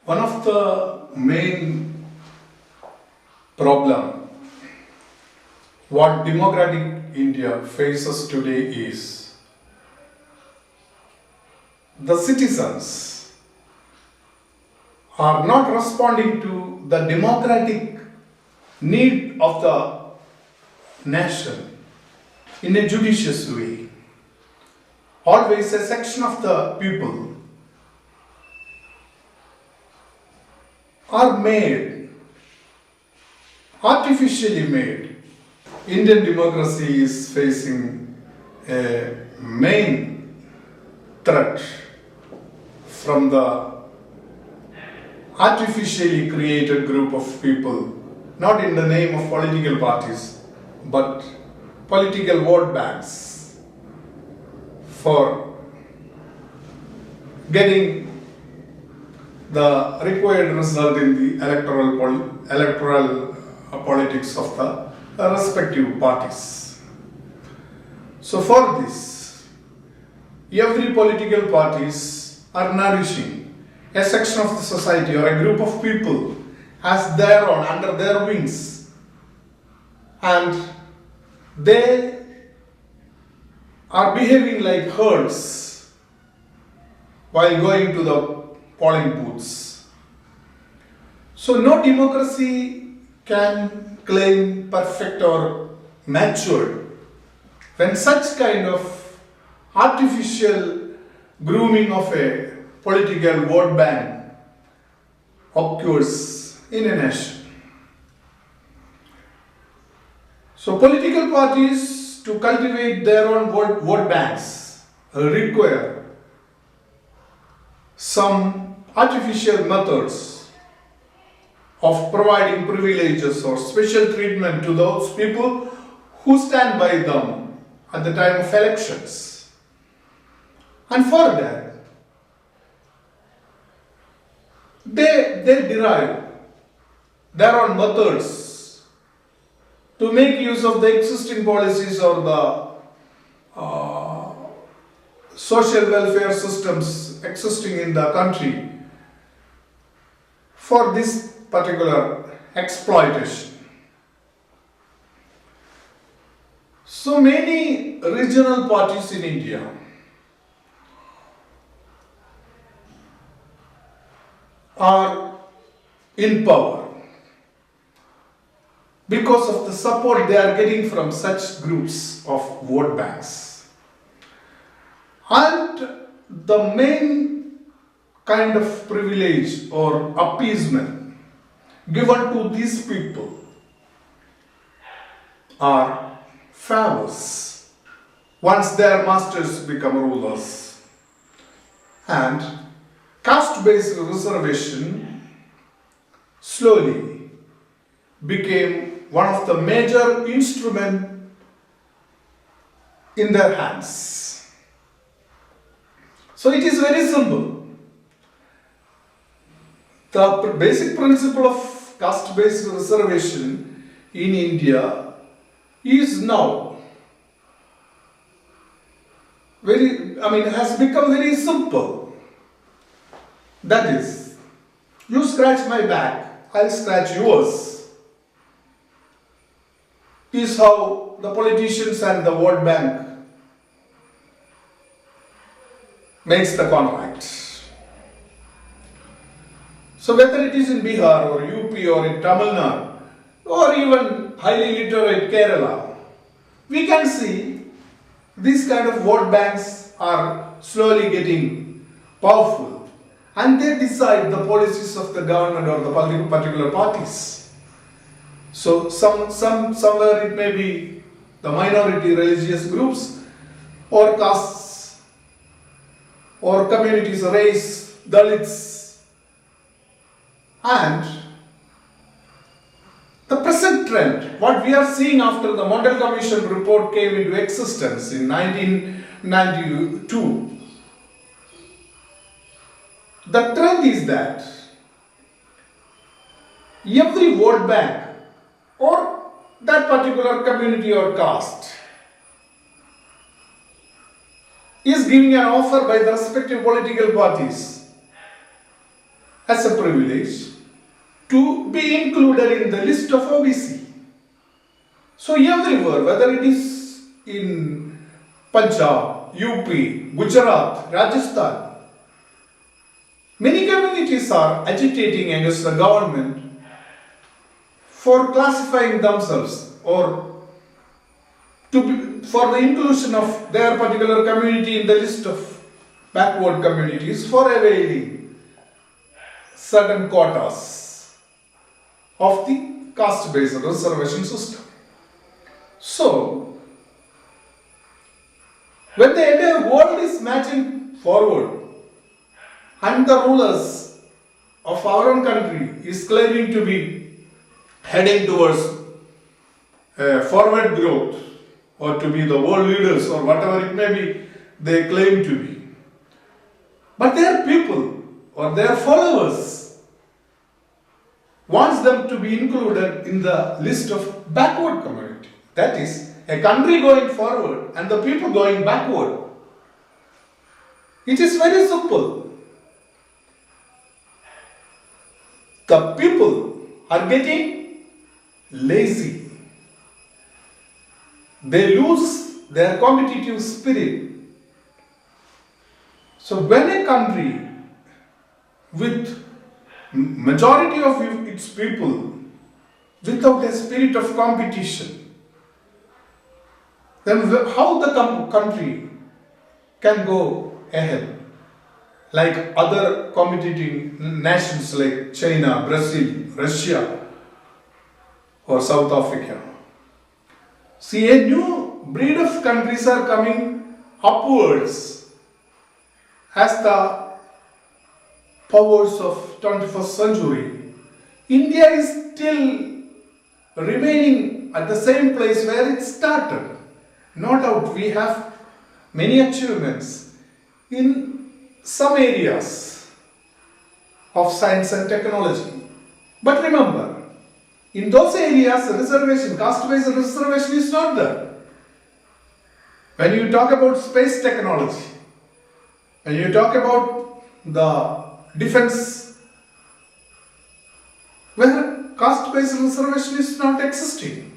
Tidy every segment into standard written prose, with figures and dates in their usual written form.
One of the main problem what democratic India faces today is the citizens are not responding to the democratic need of the nation in a judicious way. Always a section of the people are made, artificially made. Indian democracy is facing a main threat from the artificially created group of people, not in the name of political parties, but political vote banks for getting the required result in the electoral politics of the respective parties. So for this, every political parties are nourishing a section of the society or a group of people as their own, under their wings, and they are behaving like herds while going to the polling booths. So no democracy can claim perfect or mature when such kind of artificial grooming of a political vote bank occurs in a nation. So political parties to cultivate their own vote banks require some artificial methods of providing privileges or special treatment to those people who stand by them at the time of elections. And for that, they derive their own methods to make use of the existing policies or the social welfare systems existing in the country for this particular exploitation. So many regional parties in India are in power because of the support they are getting from such groups of vote banks. And the main kind of privilege or appeasement given to these people are favors once their masters become rulers. And caste-based reservation slowly became one of the major instruments in their hands. So it is very simple. The basic principle of caste-based reservation in India is now has become very simple. That is, you scratch my back, I'll scratch yours. Is how the politicians and the vote bank makes the contract. So whether it is in Bihar or UP or in Tamil Nadu or even highly literate Kerala, we can see these kind of vote banks are slowly getting powerful and they decide the policies of the government or the particular parties. So somewhere it may be the minority religious groups or castes or communities, race, Dalits, and the present trend, what we are seeing after the Mondal Commission report came into existence in 1992, the trend is that every vote bank or that particular community or caste is giving an offer by the respective political parties as a privilege to be included in the list of OBC. So everywhere, whether it is in Punjab, UP, Gujarat, Rajasthan, many communities are agitating against the government for classifying themselves or for the inclusion of their particular community in the list of backward communities for availing certain quotas of the caste-based reservation system. So, when the entire world is marching forward and the rulers of our own country is claiming to be heading towards forward growth or to be the world leaders or whatever it may be they claim to be, but their people or their followers wants them to be included in the list of backward community. That is, a country going forward and the people going backward. It is very simple. The people are getting lazy. They lose their competitive spirit. So when a country with majority of its people without a spirit of competition, then how the country can go ahead like other competing nations like China, Brazil, Russia or South Africa? See, a new breed of countries are coming upwards as the powers of 21st century. India is still remaining at the same place where it started. No doubt we have many achievements in some areas of science and technology. But remember, in those areas, reservation, caste-based reservation is not there. When you talk about space technology, when you talk about the defense, where caste-based reservation is not existing.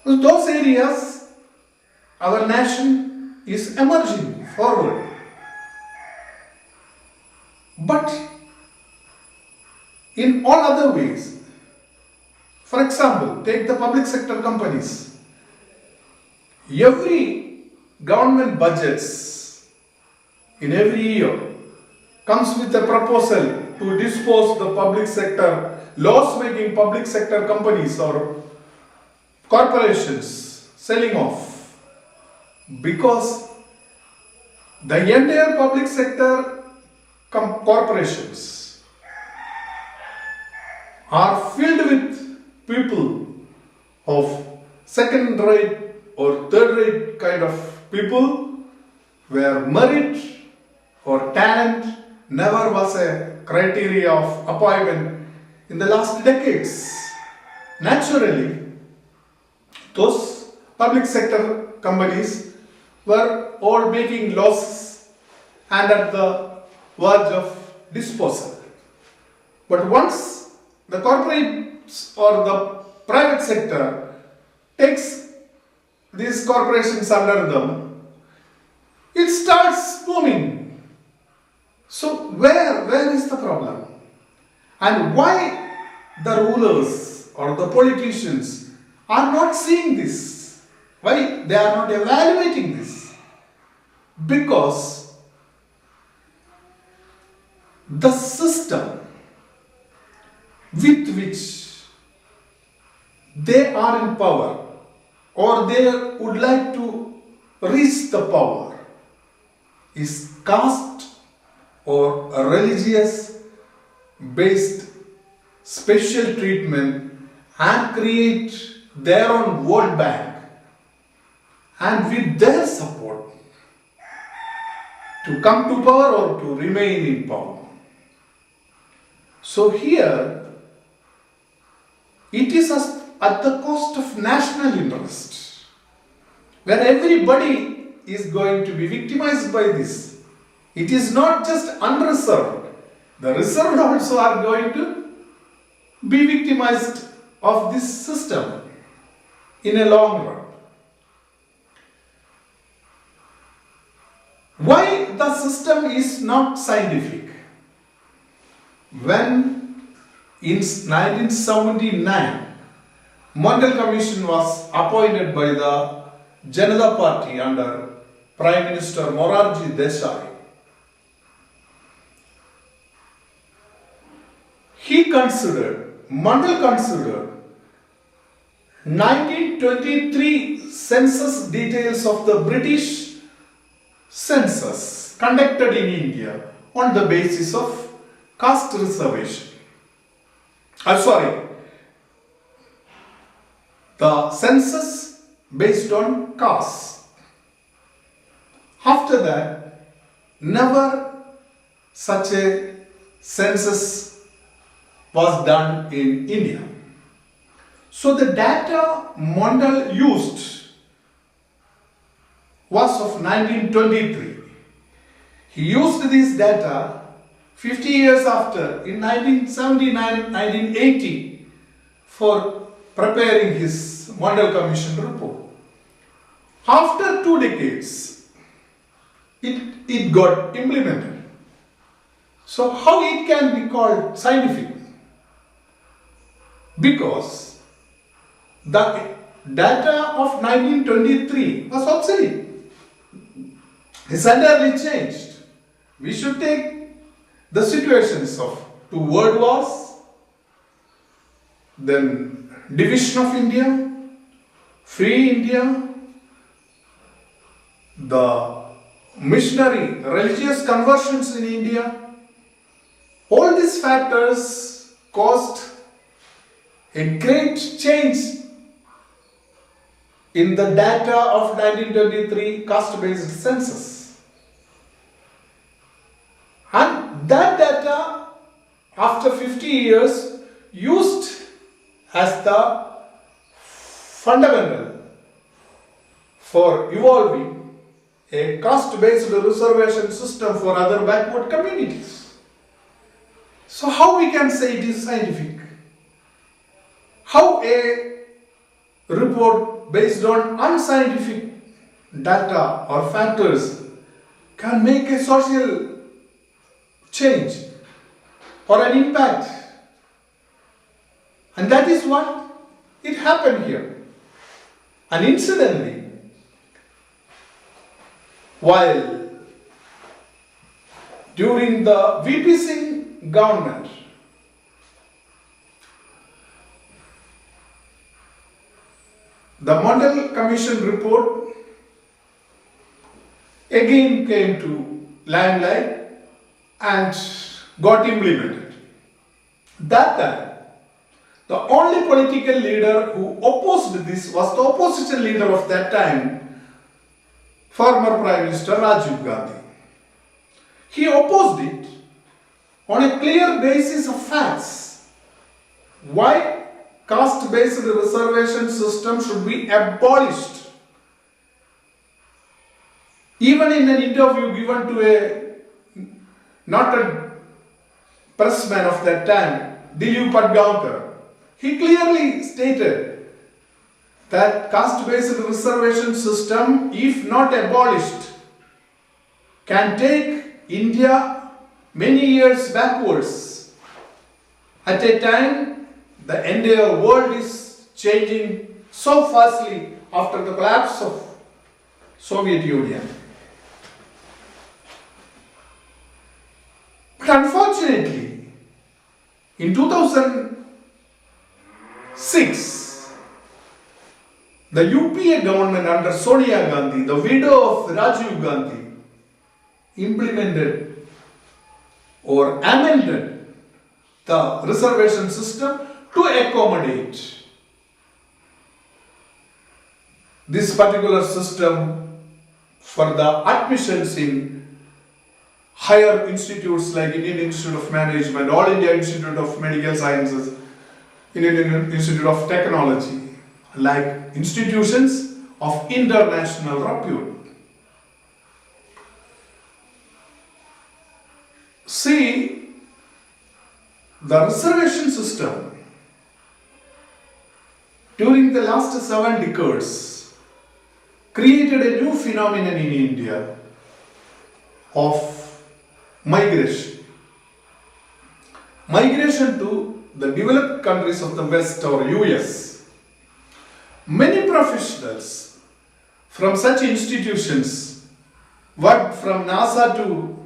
In those areas, our nation is emerging forward. But in all other ways, for example, take the public sector companies. Every government budgets in every year comes with a proposal to dispose the public sector, loss-making public sector companies or corporations selling off, because the entire public sector corporations are filled with people of second-rate or third-rate kind of people, where merit or talent never was a criteria of appointment in the last decades. Naturally, those public sector companies were all making losses and at the verge of disposal. But once the corporates or the private sector takes these corporations under them, it starts booming. So where is the problem? And why the rulers or the politicians are not seeing this? Why they are not evaluating this? Because the system with which they are in power or they would like to reach the power is caste or a religious based special treatment and create their own world bank, and with their support to come to power or to remain in power. So here it is at the cost of national interest, where everybody is going to be victimized by this. It is not just unreserved, The reserved also are going to be victimized of this system in a long run. Why the system is not scientific? When in 1979, Mandal Commission was appointed by the Janata Party under Prime Minister Morarji Desai. Mandal considered 1923 census details of the British census conducted in India on the basis of caste reservation. The census based on caste. After that, never such a census was done in India. So the data Mandal used was of 1923. He used this data 50 years after, in 1979-1980, for preparing his Mandal Commission report. After 2 decades, it got implemented. So how it can be called scientific? Because the data of 1923 was obsolete. It's entirely changed. We should take the situations of 2 world wars, then division of India, free India, the missionary religious conversions in India. All these factors caused a great change in the data of 1923 caste-based census. And that data, after 50 years, used as the fundamental for evolving a caste-based reservation system for other backward communities. So how we can say it is scientific? How a report based on unscientific data or factors can make a social change or an impact? And that is what it happened here. And incidentally, while during the VP Singh government, the Mandal Commission report again came to limelight and got implemented. That time, the only political leader who opposed this was the opposition leader of that time, former Prime Minister Rajiv Gandhi. He opposed it on a clear basis of facts. Why caste-based reservation system should be abolished. Even in an interview given to a noted pressman of that time, Dilip Padgaonkar, he clearly stated that caste-based reservation system, if not abolished, can take India many years backwards. At a time, the entire world is changing so fastly after the collapse of Soviet Union. But unfortunately, in 2006, the UPA government under Sonia Gandhi, the widow of Rajiv Gandhi, implemented or amended the reservation system to accommodate this particular system for the admissions in higher institutes like Indian Institute of Management, All India Institute of Medical Sciences, Indian Institute of Technology, like institutions of international repute. See, The reservation system during the last 7 decades created a new phenomenon in India of migration. Migration to the developed countries of the West or US. Many professionals from such institutions worked from NASA to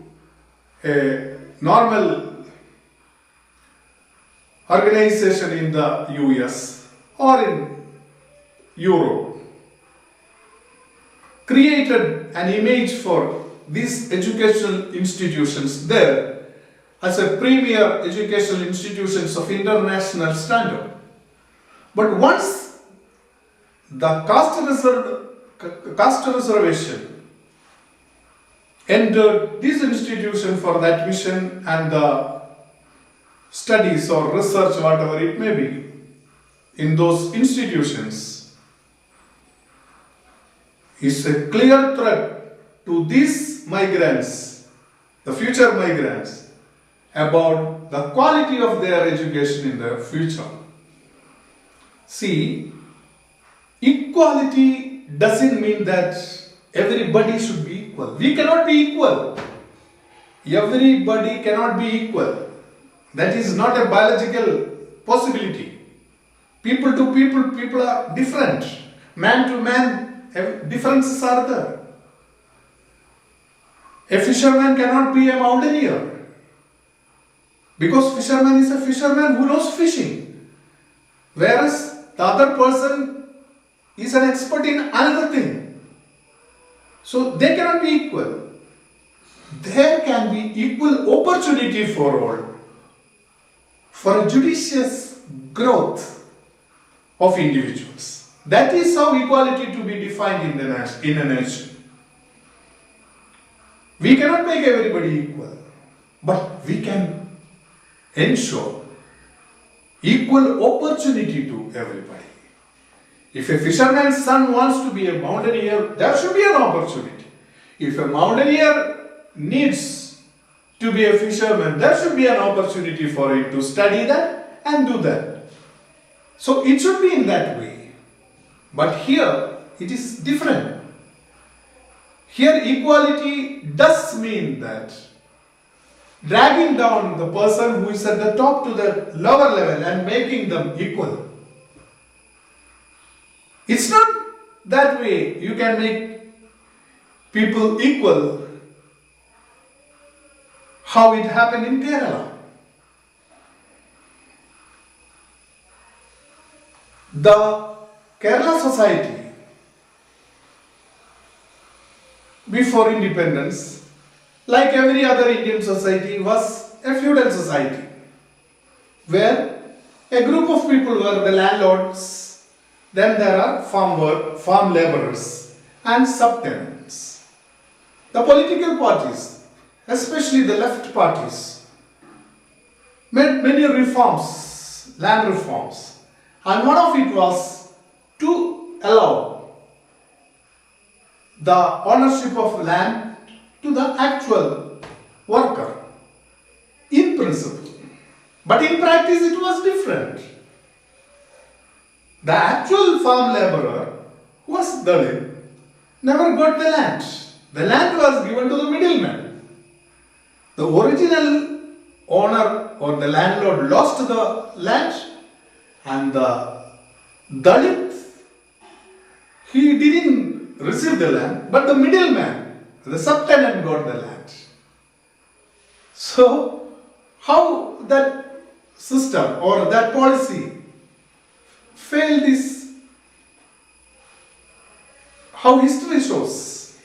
a normal organization in the US or in Europe, created an image for these educational institutions there as a premier educational institutions of international standard. But once the caste reservation entered this institution for the admission and the studies or research, whatever it may be, in those institutions, is a clear threat to these migrants, the future migrants, about the quality of their education in the future. See, equality doesn't mean that everybody should be equal. We cannot be equal. Everybody cannot be equal. That is not a biological possibility. People to people are different. Man to man, differences are there. A fisherman cannot be a mountaineer. Because fisherman is a fisherman who knows fishing. Whereas the other person is an expert in another thing. So they cannot be equal. There can be equal opportunity for all, for a judicious growth of individuals. That is how equality to be defined in a nation. We cannot make everybody equal, but we can ensure equal opportunity to everybody. If a fisherman's son wants to be a mountaineer, there should be an opportunity. If a mountaineer needs to be a fisherman, there should be an opportunity for him to study that and do that. So it should be in that way. But here it is different. Here equality does mean that dragging down the person who is at the top to the lower level and making them equal. It's not that way you can make people equal. How it happened in Kerala. The Kerala society before independence, like every other Indian society, was a feudal society where a group of people were the landlords, then there are farm laborers and subtenants. The political parties, especially the left parties, made many reforms, land reforms, and one of it was to allow the ownership of land to the actual worker in principle. But in practice it was different. The actual farm laborer who was Dalit never got the land. The land was given to the middleman. The original owner or the landlord lost the land, and the Dalit, he didn't receive the land, but the middleman, the subtenant, got the land. So, how that system or that policy failed is how history shows.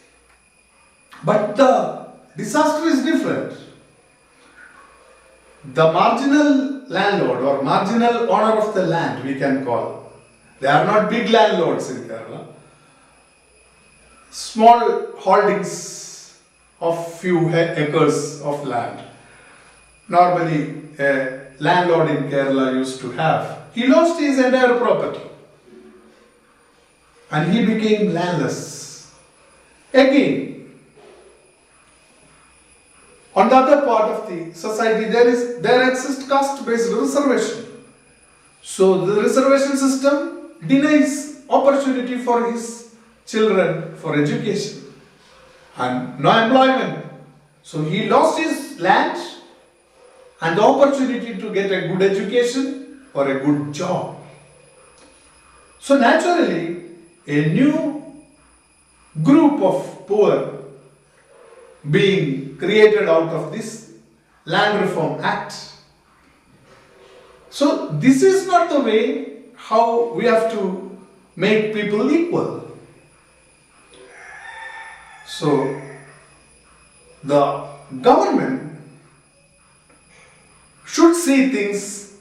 But the disaster is different. The marginal landlord or marginal owner of the land, we can call. They are not big landlords in Kerala. Small holdings of few acres of land. Normally, a landlord in Kerala used to have. He lost his entire property and he became landless. Again, On the other part of the society, there exists caste-based reservation. So the reservation system denies opportunity for his children for education and no employment. So he lost his land and the opportunity to get a good education or a good job. So naturally, a new group of poor being created out of this Land Reform Act. So this is not the way how we have to make people equal. So the government should see things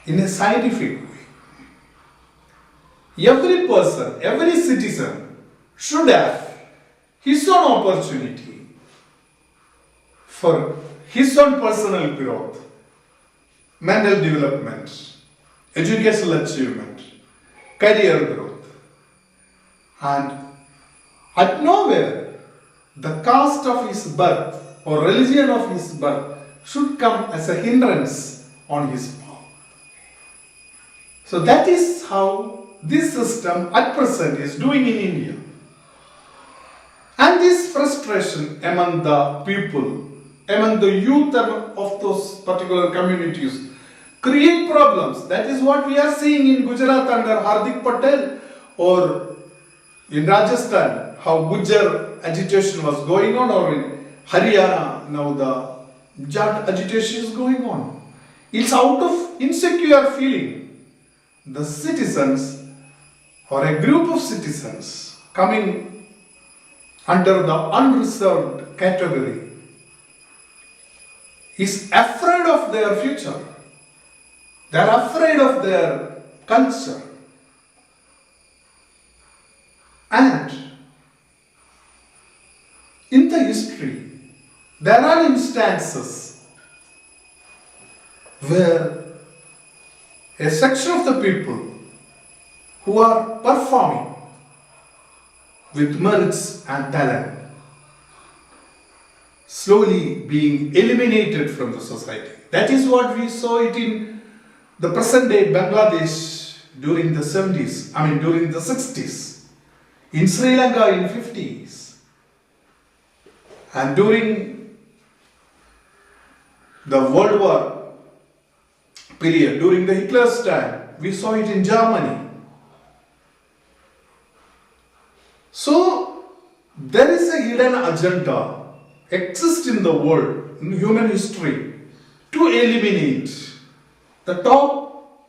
in a scientific way. Every person, every citizen should have his own opportunity for his own personal growth, mental development, educational achievement, career growth. And at nowhere, the caste of his birth or religion of his birth should come as a hindrance on his path. So that is how this system at present is doing in India. And this frustration among the people, among the youth of those particular communities, create problems. That is what we are seeing in Gujarat under Hardik Patel, or in Rajasthan, how Gujar agitation was going on, or in Haryana, now the Jat agitation is going on. It's out of insecure feeling. The citizens, or a group of citizens coming under the unreserved category, is afraid of their future. They are afraid of their culture. And in the history, there are instances where a section of the people who are performing with merits and talent slowly being eliminated from the society. That is what we saw it in the present day Bangladesh during the 70s, during the 60s, in Sri Lanka in 50s, and during the World War period, during the Hitler's time, we saw it in Germany. So there is a hidden agenda exists in the world, in human history, to eliminate the top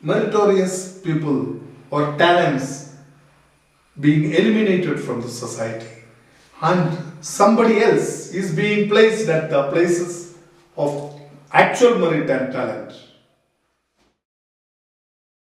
meritorious people or talents being eliminated from the society, and somebody else is being placed at the places of actual merit and talent.